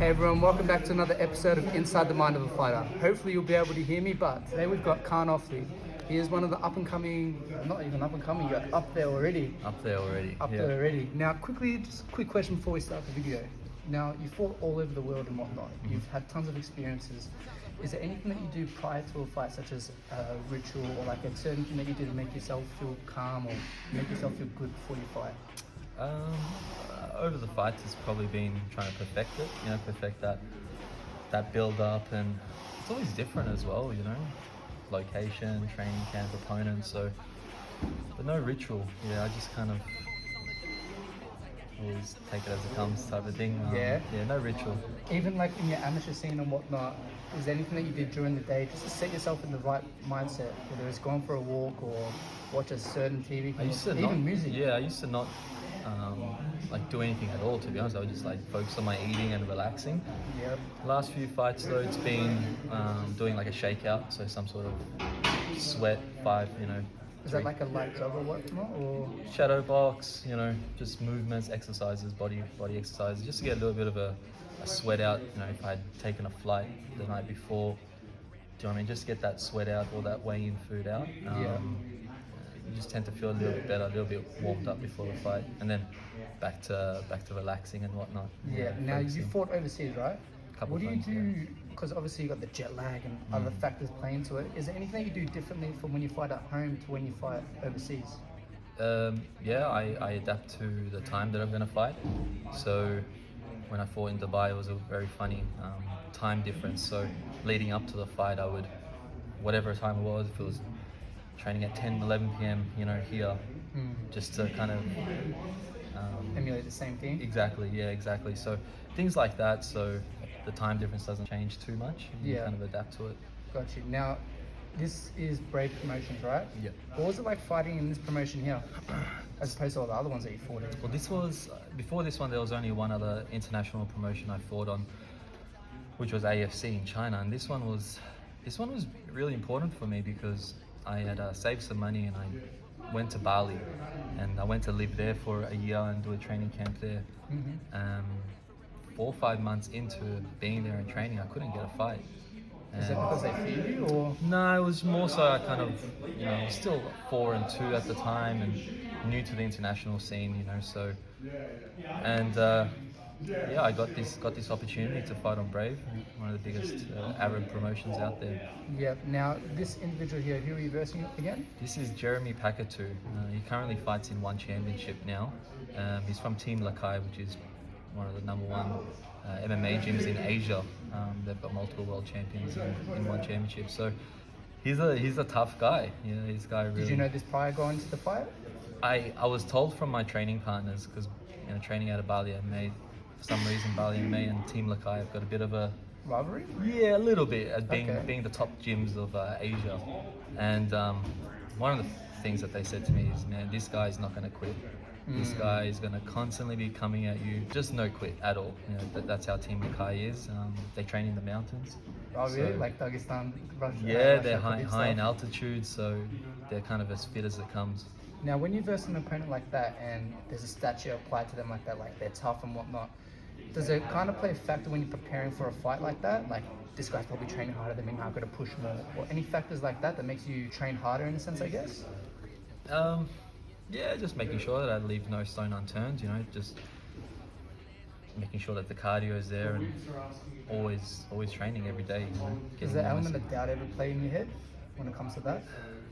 Hey everyone, welcome back to another episode of Inside the Mind of a Fighter. Hopefully you'll be able to hear me, but today we've got Kaan Ofli. He is one of the up and coming, not even up and coming, you're up there already. Up there already. There already. Now quickly, just a quick question before we start the video. Now you fought all over the world and whatnot. You've had tons of experiences. Is there anything that you do prior to a fight, such as a ritual or like a certain thing that you do to make yourself feel calm or make yourself feel good before you fight? Over the fights, it's probably been trying to perfect it. Perfect that build up, and it's always different as well. Location, training camp, opponents. So, but no ritual. I just kind of always take it as it comes, type of thing. No ritual. Even like in your amateur scene and whatnot, is there anything that you did during the day just to set yourself in the right mindset, whether it's going for a walk or watch a certain TV, music? I used to not do anything at all, to be honest. I would just focus on my eating and relaxing. Yep. Last few fights though, it's been doing like a shakeout, so some sort of sweat 5, Is that like a light jog or whatnot, or shadow box, just movements, exercises, body exercises, just to get a little bit of a sweat out. If I'd taken a flight the night before, do you know what I mean? Just to get that sweat out or that weigh-in food out. You just tend to feel a little bit better, a little bit warmed up before the fight, and then back to relaxing and whatnot. Now you fought overseas, right? What do you do? Because obviously you got the jet lag and other factors playing into it. Is there anything you do differently from when you fight at home to when you fight overseas? I adapt to the time that I'm going to fight. So when I fought in Dubai, it was a very funny time difference. So leading up to the fight, I would, whatever time it was, if it was training at 10, 11 p.m., here, just to kind of emulate the same thing? Exactly. So things like that, so the time difference doesn't change too much. You kind of adapt to it. Got you. Now, this is Brave Promotions, right? Yeah. What was it like fighting in this promotion here, as opposed to all the other ones that you fought in? Well, this was, before this one, there was only one other international promotion I fought on, which was AFC in China, and this one was really important for me because I had saved some money and I went to Bali, and I went to live there for a year and do a training camp there. 4 or 5 months into being there and training, I couldn't get a fight. Is that because they feed you, or? No, it was more so I kind of, I was still 4 and 2 at the time and new to the international scene, so, and I got this opportunity to fight on Brave, one of the biggest Arab promotions out there. Yeah. Now, this individual here, who are you versing again? This is Jeremy Pakatu. He currently fights in one championship now. He's from Team Lakai, which is one of the number one MMA gyms in Asia. They've got multiple world champions in one championship. So he's a tough guy. This guy really. Did you know this prior going to the fight? I was told from my training partners, because training out of Bali MMA, for some reason Bali MMA and Team Lakai have got a bit of a rivalry? Yeah, a little bit, as being the top gyms of Asia. And one of the things that they said to me is, man, this guy's not going to quit. This guy is going to constantly be coming at you, just no quit at all. That's how Team Lakai is. They train in the mountains. Oh really? So, like Dagestan, Russia? Yeah, they're high in altitude, so they're kind of as fit as it comes. Now, when you verse an opponent like that and there's a statue applied to them like that, like they're tough and whatnot, does it kind of play a factor when you're preparing for a fight like that? Like, this guy's probably training harder than me, now I've got to push more. Or any factors like that makes you train harder in a sense, I guess? Just making sure that I leave no stone unturned, just making sure that the cardio is there and always training every day. Does the element of doubt ever play in your head when it comes to that?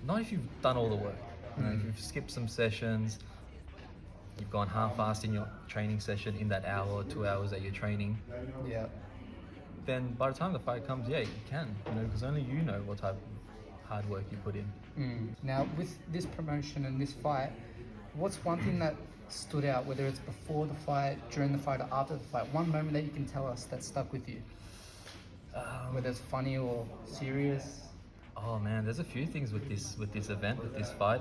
Not if you've done all the work. If you've skipped some sessions, you've gone half-assed in your training session in that hour or 2 hours that you're training. Yeah. Then by the time the fight comes, you can, because only you know what type of hard work you put in. Now, with this promotion and this fight, what's one thing that stood out, whether it's before the fight, during the fight, or after the fight? One moment that you can tell us that stuck with you, whether it's funny or serious. Oh man, there's a few things with this event, with this fight.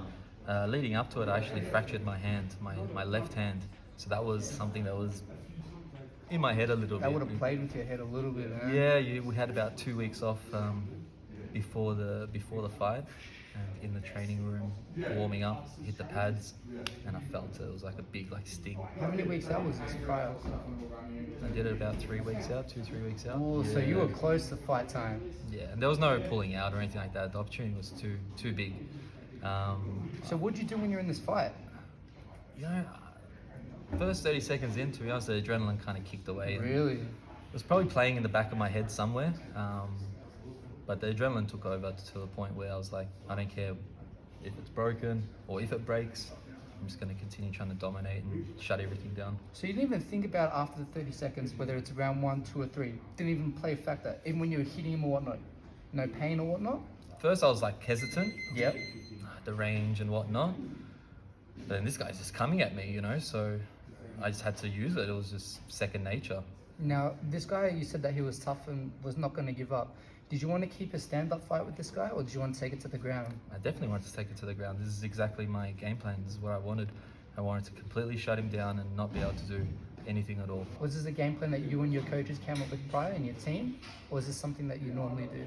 Leading up to it, I actually fractured my hand, my left hand. So that was something that was in my head a little bit. That would have played with your head a little bit, huh? Yeah, we had about 2 weeks off before the fight, and in the training room, warming up, hit the pads, and I felt it was like a big like sting. How many weeks out was this prior? I did it about 3 weeks out, 2-3 weeks out. Oh, so you were close to fight time. Yeah, and there was no pulling out or anything like that. The opportunity was too big. So what did you do when you're in this fight? You know, first 30 seconds in, to be honest, the adrenaline kind of kicked away. Really? It was probably playing in the back of my head somewhere, but the adrenaline took over to the point where I was like, I don't care if it's broken or if it breaks. I'm just going to continue trying to dominate and shut everything down. So you didn't even think about after the 30 seconds, whether it's round 1, 2 or 3? Didn't even play a factor, even when you were hitting him or whatnot? No pain or whatnot? First I was like hesitant. Yep. The range and whatnot. But then this guy's just coming at me, you know, so I just had to use it. It was just second nature. Now, this guy, you said that he was tough and was not going to give up. Did you want to keep a stand-up fight with this guy, or did you want to take it to the ground? I definitely wanted to take it to the ground. This is exactly my game plan. This is what I wanted. I wanted to completely shut him down and not be able to do anything at all. Was this a game plan that you and your coaches came up with prior in your team, or is this something that you normally do?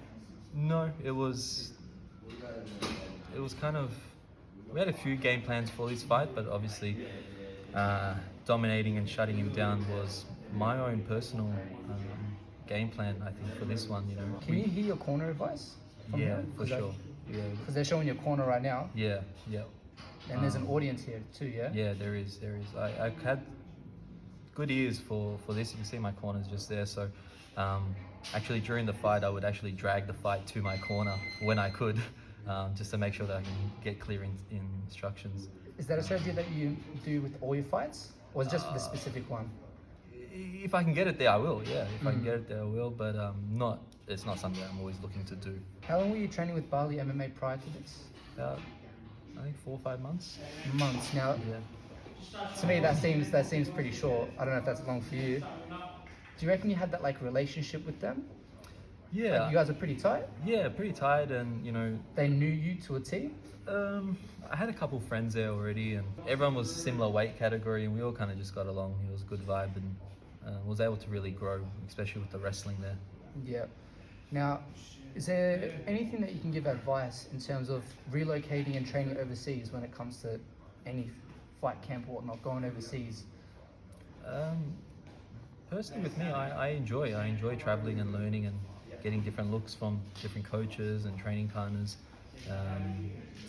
No, it was kind of, we had a few game plans for this fight, but obviously dominating and shutting him down was my own personal game plan, I think, for this one. You know, Can you hear your corner advice? Yeah, for sure. Yeah, because they're showing your corner right now. yeah. And there's an audience here too, yeah? Yeah, there is. I had good ears for this. You can see my corner's just there. So actually during the fight, I would actually drag the fight to my corner when I could, just to make sure that I can get clear instructions. Is that a strategy that you do with all your fights, or is it just for the specific one? If I can get it there, I will. Yeah, if I can get it there, I will. But it's not something that I'm always looking to do. How long were you training with Bali MMA prior to this? I think 4 or 5 months. Months. Now, Yeah. to me, that seems pretty short. I don't know if that's long for you. Do you reckon you had that like relationship with them? Yeah. Like, you guys are pretty tight. Yeah, pretty tight, and you know. They knew you to a T. I had a couple friends there already, and everyone was similar weight category, and we all kind of just got along. It was a good vibe, and was able to really grow, especially with the wrestling there. Yeah. Now, is there anything that you can give advice in terms of relocating and training overseas when it comes to any fight camp or whatnot, going overseas? Personally, with me, I enjoy traveling and learning and getting different looks from different coaches and training partners.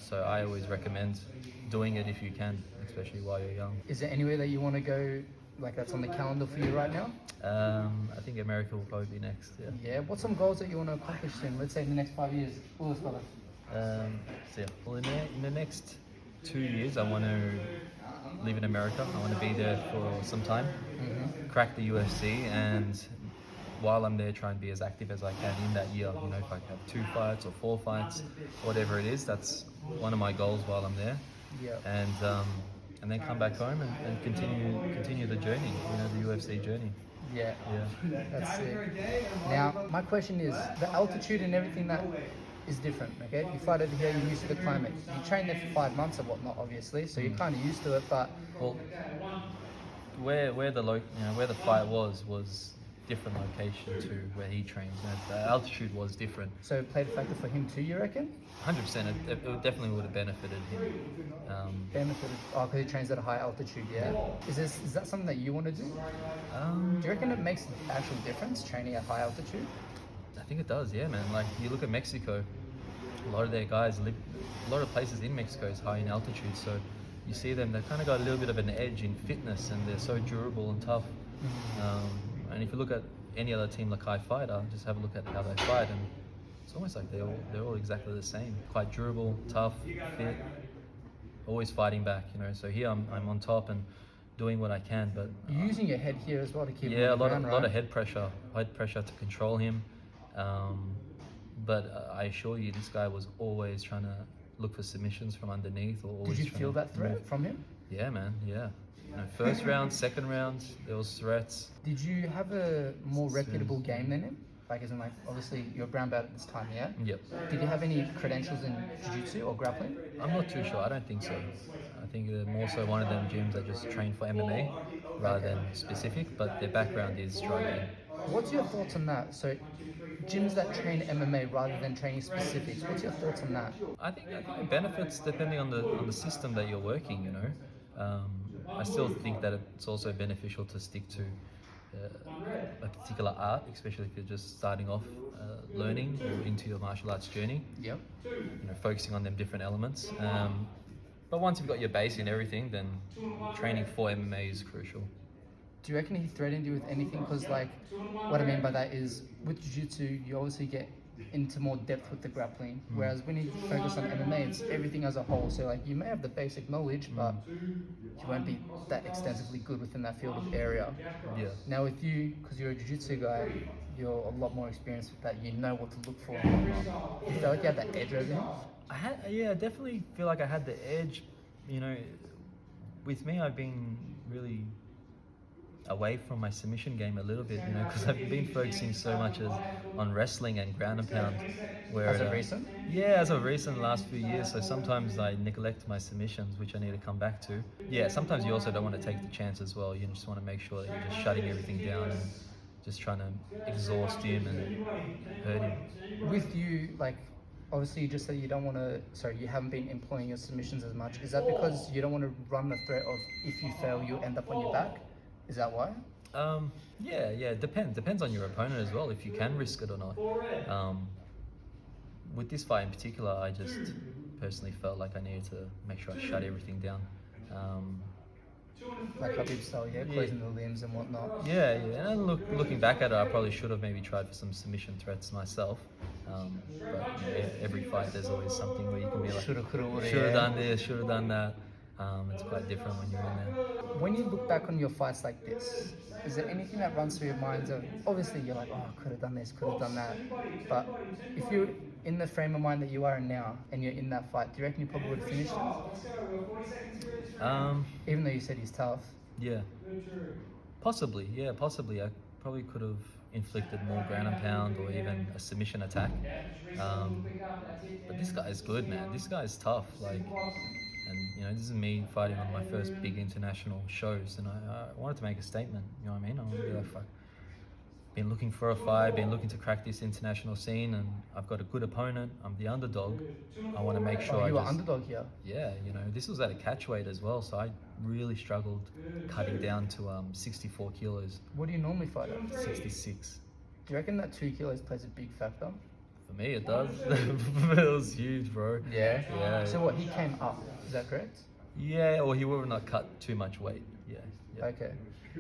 So I always recommend doing it if you can, especially while you're young. Is there anywhere that you want to go, like that's on the calendar for you right now? I think America will probably be next. Yeah. Yeah. What's some goals that you want to accomplish in, let's say, in the next 5 years? Well, In the next 2 years, I want to live in America. I want to be there for some time, crack the UFC, and while I'm there, try and be as active as I can in that year. You know, if I have 2 fights or 4 fights, whatever it is, that's one of my goals while I'm there. Yeah. And then come back home and continue the journey, you know, the UFC journey. Yeah. Yeah. That's it. Now, my question is, the altitude and everything that is different, okay? You fight over here, you're used to the climate. You train there for 5 months or whatnot, obviously, so you're kind of used to it, but... Well, where the fight was different location to where he trains. The altitude was different. So it played a factor for him too, you reckon? 100%. It definitely would have benefited him. Benefited? Oh, because he trains at a high altitude, yeah? Is that something that you want to do? Do you reckon it makes an actual difference, training at high altitude? I think it does, yeah, man. Like, you look at Mexico, a lot of their guys live, a lot of places in Mexico is high in altitude, so you see them, they've kind of got a little bit of an edge in fitness, and they're so durable and tough. And if you look at any other team like I fighter, just have a look at how they fight, and it's almost like they're all exactly the same. Quite durable, tough, fit, always fighting back, you know. So here I'm on top and doing what I can, but You're using your head here as well to keep him yeah, a on the ground, lot right? of head pressure to control him. But I assure you, this guy was always trying to look for submissions from underneath, or always Did you trying feel to that threat move. from him? Yeah, man. Yeah. You know, first round, second round, there was threats. Did you have a more reputable game than him? Like, as in, like, obviously you're a brown belt at this time, yeah? Yep. Did you have any credentials in Jujutsu or grappling? I'm not too sure. I don't think so. I think they're more so one of them gyms that just train for MMA rather than specific, but their background is striking. What's your thoughts on that? So, gyms that train MMA rather than training specifics. What's your thoughts on that? I think it benefits depending on the system that you're working. You know, I still think that it's also beneficial to stick to a particular art, especially if you're just starting off learning or into your martial arts journey. Yep. You know, focusing on them different elements. But once you've got your base in everything, then training for MMA is crucial. Do you reckon he threatened you with anything? Because, like, what I mean by that is with Jiu-Jitsu, you obviously get into more depth with the grappling. Whereas when you focus on MMA, it's everything as a whole. So, like, you may have the basic knowledge, but you won't be that extensively good within that field of area. Yeah. Now, with you, because you're a Jiu-Jitsu guy, you're a lot more experienced with that. You know what to look for and whatnot. You felt like you had that edge over him? I definitely feel like I had the edge. You know, with me, I've been really away from my submission game a little bit, you know, because I've been focusing so much on wrestling and ground and pound. Where, As of recent? Yeah, as of recent, the last few years. So sometimes I neglect my submissions, which I need to come back to. Yeah, sometimes you also don't want to take the chance as well. You just want to make sure that you're just shutting everything down and just trying to exhaust him and hurt him. With you, like, obviously you just said you don't want to, sorry, you haven't been employing your submissions as much. Is that because you don't want to run the threat of if you fail, you'll end up on your back? Is that why? Yeah, depends on your opponent as well, if you can risk it or not. With this fight in particular, I just personally felt like I needed to make sure I shut everything down. Like Habib style, yeah, closing the limbs and whatnot. Yeah, and looking back at it, I probably should have maybe tried for some submission threats myself. But every fight there's always something where you can be like, Should have should have done this, should have done that. It's quite different when you're in there. When you look back on your fights like this, is there anything that runs through your mind of, obviously you're like, oh, I could have done this, could have done that, but if you're in the frame of mind that you are in now and you're in that fight, do you reckon you probably would have finished him? Even though you said he's tough. Yeah, possibly. I probably could have inflicted more ground and pound or even a submission attack. But this guy is good, man. This guy is tough. Like, and you know, this is me fighting on my first big international shows, and I wanted to make a statement. You know what I mean? I want to be like, fuck. Been looking for a fight, been looking to crack this international scene, and I've got a good opponent. I'm the underdog. I want to make sure. You were underdog here. Yeah, you know, this was at a catch weight as well, so I really struggled cutting down to 64 kilos. What do you normally fight at? 66. Do you reckon that 2 kilos plays a big factor? For me, it does. It was huge, bro. Yeah. So what? He came up. Is that correct? Yeah, or he would not cut too much weight. Yeah. Okay.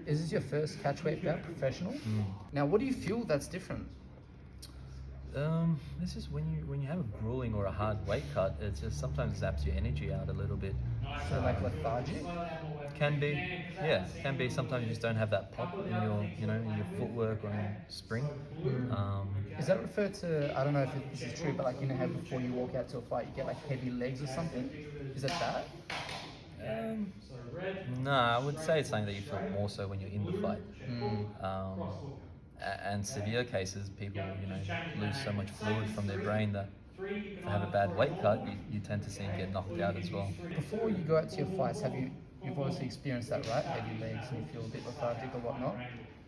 Is this your first catch weight bout, professional? Now, what do you feel that's different? This is when you have a grueling or a hard weight cut, it just sometimes zaps your energy out a little bit. So like lethargic? Can be, yeah, can be. Sometimes you just don't have that pop in your, you know, in your footwork or in your spring. Is that referred to, I don't know if this is true, but like, you know how before you walk out to a fight, you get like heavy legs or something? Is it that? No, I would say it's something that you feel more so when you're in the fight. And severe cases, people, you know, lose so much fluid from their brain that if they have a bad weight cut, you tend to see them get knocked out as well. Before you go out to your fights, you've obviously experienced that, right? Heavy legs and you feel a bit lethargic or whatnot.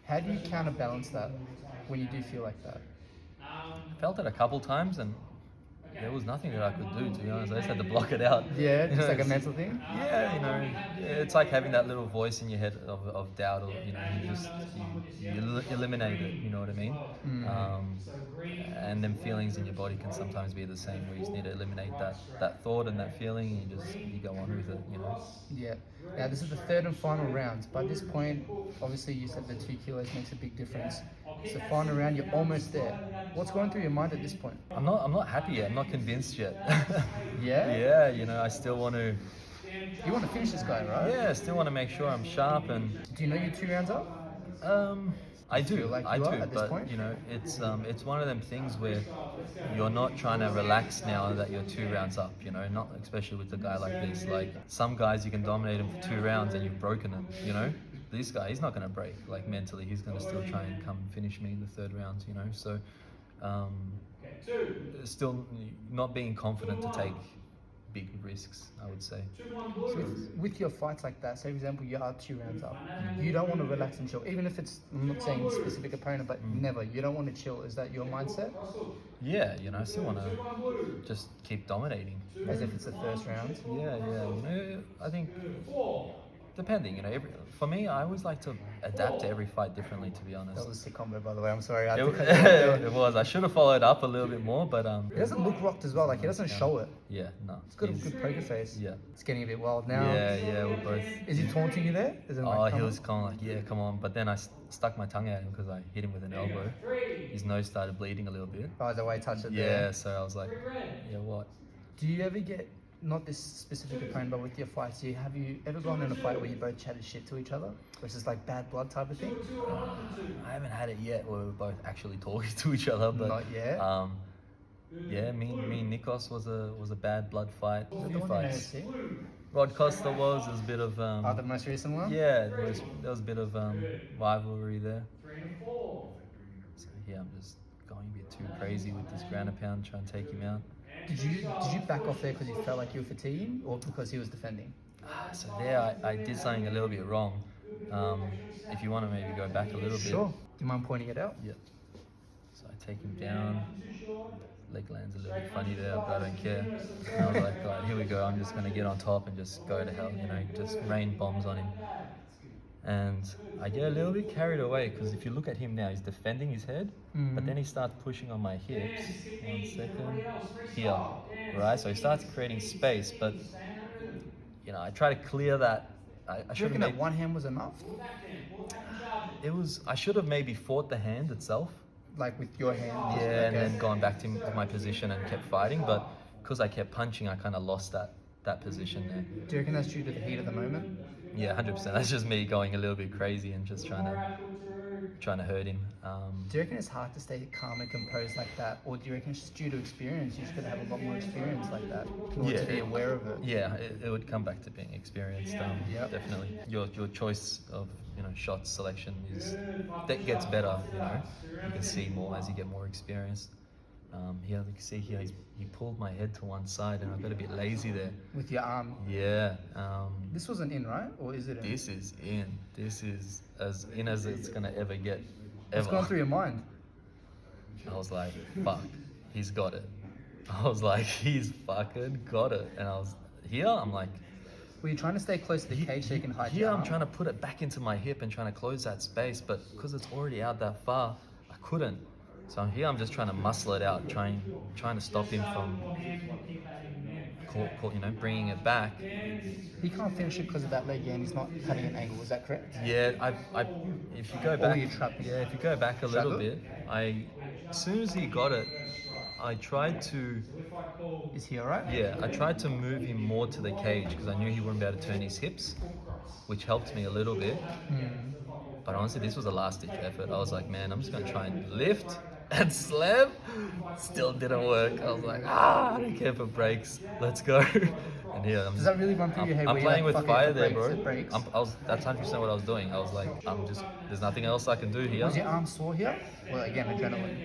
How do you counterbalance that when you do feel like that? I felt it a couple times and there was nothing that I could do, to be honest. I just had to block it out. Yeah, just like a mental thing? Yeah, you know, it's like having that little voice in your head of doubt, or, you know, you eliminate it, you know what I mean? And then feelings in your body can sometimes be the same, where you just need to eliminate that thought and that feeling, and you go on with it, you know? Yeah. Now, this is the third and final round. By this point, obviously you said the 2 kilos makes a big difference. It's the final round, you're almost there. What's going through your mind at this point? I'm not happy yet. I'm not convinced yet. Yeah? Yeah, you know, I still want to. You want to finish this guy, right? Yeah, I still want to make sure I'm sharp and. Do you know you're 2 rounds up? I do, feel like I you do, are at this but point? you know, it's one of them things where you're not trying to relax now that you're 2 rounds up. You know, not especially with a guy like this. Like some guys, you can dominate him for 2 rounds and you've broken him. You know, this guy, he's not going to break. Like mentally, he's going to still try and come and finish me in the 3rd round. You know, so still not being confident to take big risks, I would say. So with your fights like that, say for example you are 2 rounds up, you don't want to relax and chill, even if it's, I'm not saying specific opponent, but never, you don't want to chill. Is that your mindset? Yeah, I still want to just keep dominating. As if it's the first round? Yeah. I think depending, for me, I always like to adapt to every fight differently, to be honest. That was a sick combo, by the way. I'm sorry. It was. I should have followed up a little bit more, but He doesn't look rocked as well. Like, he doesn't show it. Yeah, no. He's got a good poker face. Yeah. It's getting a bit wild now. Yeah, we're both. Is he taunting you there? Is it He was kind of like, yeah, come on. But then I stuck my tongue at him because I hit him with an elbow. His nose started bleeding a little bit. Oh, the way I touched it there. Yeah, so I was like, yeah, what? Do you ever get, not this specific opponent, but with your fights, have you ever gone in a fight where you both chatted shit to each other? Versus like bad blood type of thing? I haven't had it yet where we're both actually talking to each other, but not yet. Yeah, me and Nikos was a bad blood fight. A few fights. UFC? Rod Costa was a bit of the most recent one? yeah, there was a bit of rivalry there. So yeah, I'm just going a bit too crazy with this ground and pound, trying to take him out. Did you back off there because you felt like you were fatiguing, or because he was defending? So there I did something a little bit wrong. If you want to maybe go back a little bit. Sure. Do you mind pointing it out? Yeah. So I take him down. Leg lands a little bit funny there, but I don't care. And I was like, all right, here we go. I'm just going to get on top and just go to hell, just rain bombs on him. And I get a little bit carried away because if you look at him now, he's defending his head, but then he starts pushing on my hips. 1 second. Here, right? So he starts creating space, but, I try to clear that. I Do you reckon that one hand was enough? I should have maybe fought the hand itself. Like with your hand? Yeah, okay. And then gone back to my position and kept fighting, but because I kept punching, I kind of lost that position there. Do you reckon that's due to the heat of the moment? Yeah, 100%. That's just me going a little bit crazy and just trying to hurt him. Do you reckon it's hard to stay calm and composed like that, or do you reckon it's just due to experience? You just gotta have a lot more experience like that in order to be aware of it. Yeah, it would come back to being experienced. Definitely. Your choice of shot selection that gets better. You can see more as you get more experience. Here, you can see here, he pulled my head to one side and I got a bit lazy there. With your arm? Yeah. This wasn't in, right? Or is it in? This is in. This is as in as it's going to ever get. What's going through your mind? I was like, fuck, he's got it. I was like, he's fucking got it. And I'm like... Were you trying to stay close to the cage so you can hide your your arm? arm? I'm trying to put it back into my hip and trying to close that space, but because it's already out that far, I couldn't. So here I'm just trying to muscle it out, trying to stop him from, bringing it back. He can't finish it because of that leg and he's not cutting an angle. Is that correct? Yeah, if you go back, if you go back a little bit, as soon as he got it, I tried to. Is he alright? Yeah, I tried to move him more to the cage because I knew he wouldn't be able to turn his hips, which helped me a little bit. But honestly, this was a last-ditch effort. I was like, man, I'm just gonna try and lift and slam. Still didn't work. I was like, I don't care for breaks. Let's go. And here, does that really run through your head? I'm playing with fire there, bro. Breaks? That's 100% what I was doing. I was like, there's nothing else I can do here. Was your arm sore here? Well, again, adrenaline.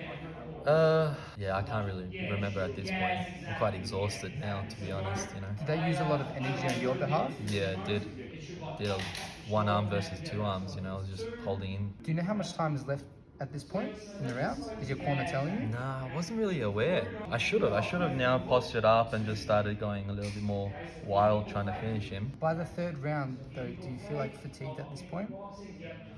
Yeah, I can't really remember at this point. I'm quite exhausted now, to be honest. Did they use a lot of energy on your behalf? Yeah, it did. One arm versus 2 arms. I was just holding in. Do you know how much time is left at this point in the rounds? Is your corner telling you? Nah, I wasn't really aware. I should have now postured up and just started going a little bit more wild, trying to finish him. By the 3rd round, though, do you feel like fatigued at this point?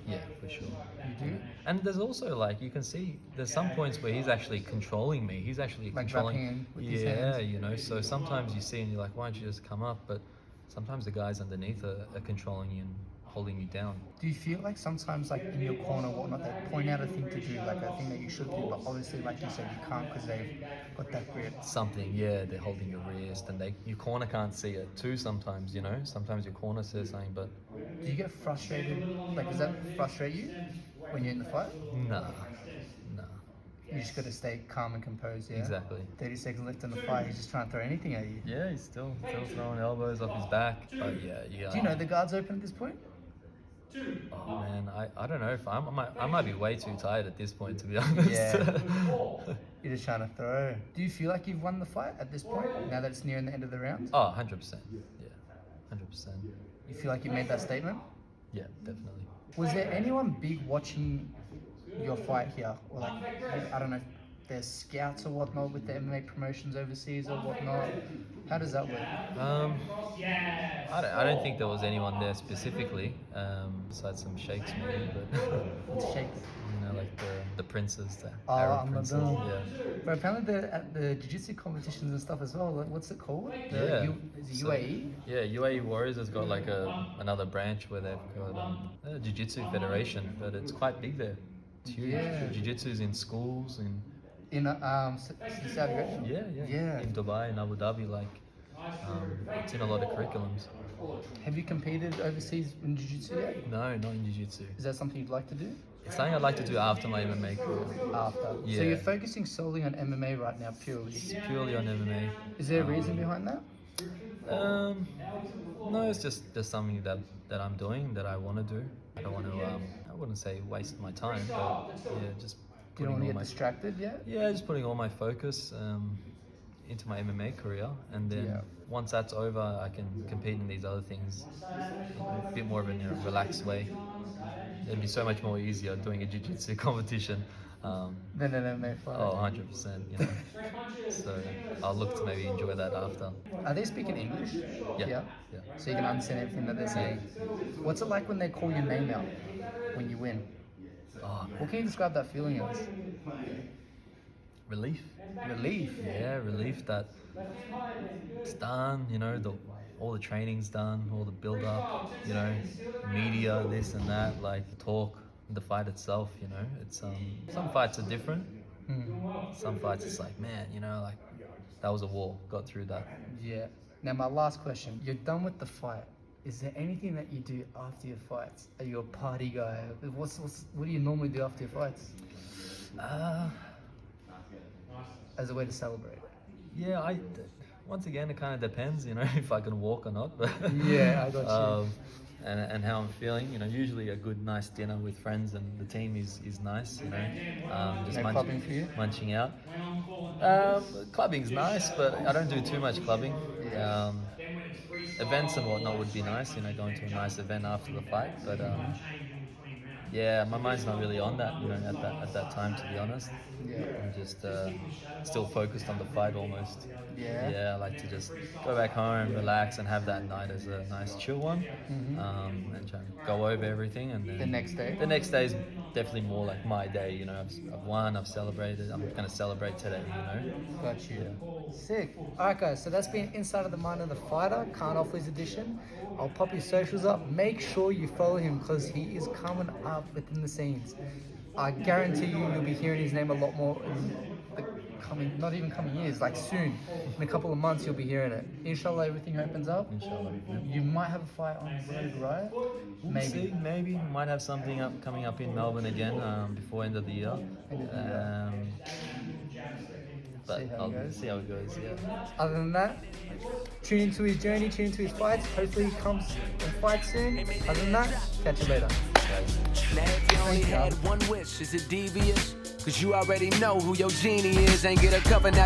Yeah, for sure. You do? And there's also you can see there's some points where he's actually controlling me. He's actually controlling. With his hands. So sometimes you see and you're like, why don't you just come up? But sometimes the guys underneath are controlling you and holding you down. Do you feel like sometimes in your corner or whatnot, they point out a thing to do, like a thing that you should do, but obviously like you said, you can't because they've got that grip? Something, yeah, they're holding your wrist and your corner can't see it too sometimes, Sometimes your corner says something, but... Do you get frustrated? Does that frustrate you when you're in the fight? Nah. You just got to stay calm and composed, yeah? Exactly. 30 seconds left in the fight, he's just trying to throw anything at you. Yeah, he's still throwing elbows off his back, but yeah. Do you know the guard's open at this point? Oh man, I don't know if I might be way too tired at this point, to be honest. Yeah. You're just trying to throw. Do you feel like you've won the fight at this point, now that it's nearing the end of the round? Oh, 100%. Yeah, 100%. You feel like you made that statement? Yeah, definitely. Was there anyone big watching your fight here? Or like, I don't know, if there's scouts or whatnot with the MMA promotions overseas or whatnot? How does that work? I don't think there was anyone there specifically, besides some sheikhs maybe, but What's shakes? you know, like the princes, the Oh, Arab I'm princes. done. Yeah. But apparently they're at the Jujutsu competitions and stuff as well. Like, what's it called? Yeah. Is it So- UAE? Yeah, UAE Warriors has got like another branch where they've got a Jiu-Jitsu federation, but it's quite big there. It's huge. Yeah. Jiu-Jitsu's in schools, In Saudi Arabia? Yeah. in Dubai, in Abu Dhabi, like it's in a lot of curriculums. Have you competed overseas in Jiu-Jitsu yet? No, not in Jiu-Jitsu. Is that something you'd like to do? It's something I'd like to do after my MMA career. After. Yeah. So you're focusing solely on MMA right now, purely. It's purely on MMA. Is there a reason behind that? No, it's just something that I'm doing that I want to do. I don't want to. I wouldn't say waste my time, but yeah, just You don't putting want to all get my distracted yet? yeah, just putting all my focus into my MMA career, and then Yeah. once that's over, I can compete in these other things in a bit more of a relaxed way. It'd be so much more easier doing a jiu-jitsu competition. Then an MMA fight. Oh, 100%. You know. So I'll look to maybe enjoy that after. Are they speaking English? Yeah. So you can understand everything that they're saying. What's it like when they call your name out when you win? Oh, man. What can you describe that feeling as? Relief. Relief. Yeah, relief that it's done. You know, all the training's done, all the build-up. You know, media, this and that, like the talk, the fight itself. You know, it's some fights are different. Some fights it's like, man, you know, like that was a war. Got through that. Yeah. Now my last question. You're done with the fight. Is there anything that you do after your fights? Are you a party guy? What do you normally do after your fights? As a way to celebrate. Yeah, once again, it kind of depends, you know, if I can walk or not. But Yeah, I got you. And how I'm feeling, you know, usually a good, nice dinner with friends and the team is nice, you know. Just No clubbing for you? munching out. Clubbing's nice, but I don't do too much clubbing. Events and whatnot would be nice, you know, going to a nice event after the fight. But yeah, my mind's not really on that, you know, at that time, to be honest. Yeah. I'm just still focused on the fight almost. Yeah. Yeah, I like to just go back home, relax, and have that night as a nice chill one, and try and go over everything. And then The next day? The next day is definitely more like my day. You know, I've won, I've celebrated. I'm gonna celebrate today. You know. Got you. Sick. Alright guys, so that's been Inside of the Mind of the Fighter, Kaan Ofli's edition. I'll pop his socials up. Make sure you follow him because he is coming up within the scenes. I guarantee you'll be hearing his name a lot more in the not even coming years, like soon. In a couple of months you'll be hearing it. Inshallah, everything opens up. Inshallah. Yeah. You might have a fight on the road, right? We'll see, maybe might have something coming up in Melbourne again before end of the year. But See how it I'll goes. see how it goes. Yeah. Other than that, tune into his journey, tune into his fights. Hopefully he comes and fights soon. Other than that, catch you later. Now if you only had one wish, is it devious? Cause you already know who your genie is. Ain't get a cover now.